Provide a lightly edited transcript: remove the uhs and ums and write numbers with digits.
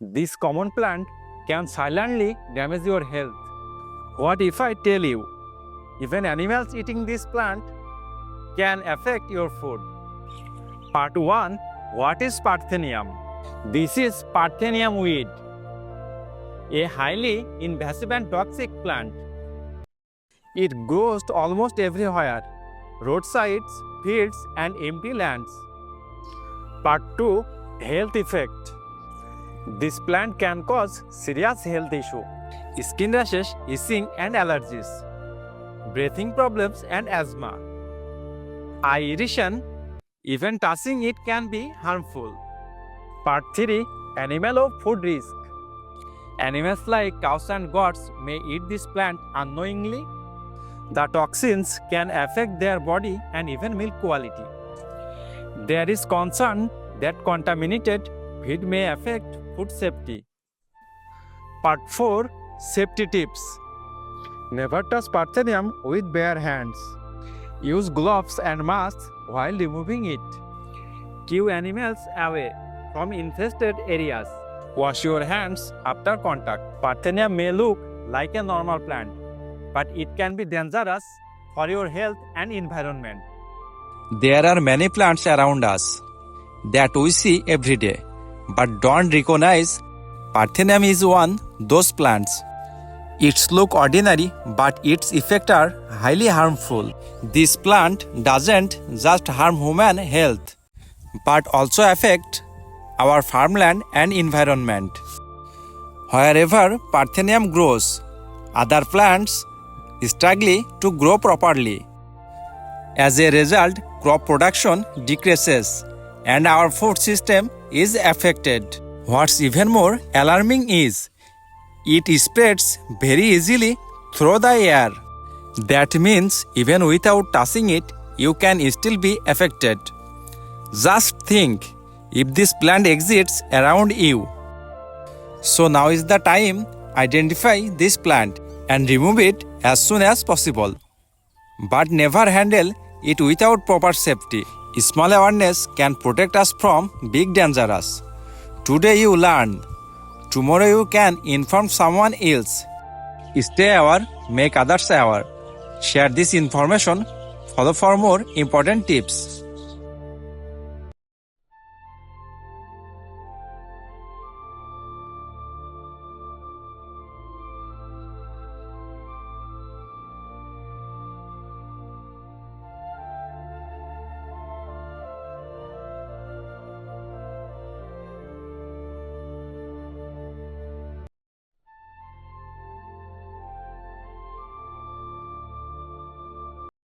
This common plant can silently damage your health. What if I tell you, even animals eating this plant can affect your food? Part 1. What is Parthenium? This is Parthenium weed, a highly invasive and toxic plant. It grows almost everywhere, roadsides, fields, and empty lands. Part 2. Health effect. This plant can cause serious health issues, skin rashes, itching and allergies, breathing problems and asthma, eye irritation. Even touching it can be harmful. Part 3. Animal or food risk. Animals like cows and goats may eat this plant unknowingly. The toxins can affect their body and even milk quality. There is concern that contaminated feed may affect food safety. Part 4. Safety tips. Never touch Parthenium with bare hands. Use gloves and masks while removing it. Keep animals away from infested areas. Wash your hands after contact. Parthenium may look like a normal plant, but it can be dangerous for your health and environment. There are many plants around us that we see every day, but don't recognize. Parthenium is one those plants. Its look ordinary, but its effects are highly harmful. This plant doesn't just harm human health, but also affect our farmland and environment. Wherever Parthenium grows, other plants struggle to grow properly. As a result, crop production decreases and our food system is affected. What's even more alarming is it spreads very easily through the air. That means even without touching it, you can still be affected. Just think if this plant exists around you. So now is the time. Identify this plant and remove it as soon as possible. But never handle it without proper safety. Small awareness can protect us from big dangers. Today you learn. Tomorrow you can inform someone else. Stay aware, make others aware. Share this information. Follow for more important tips.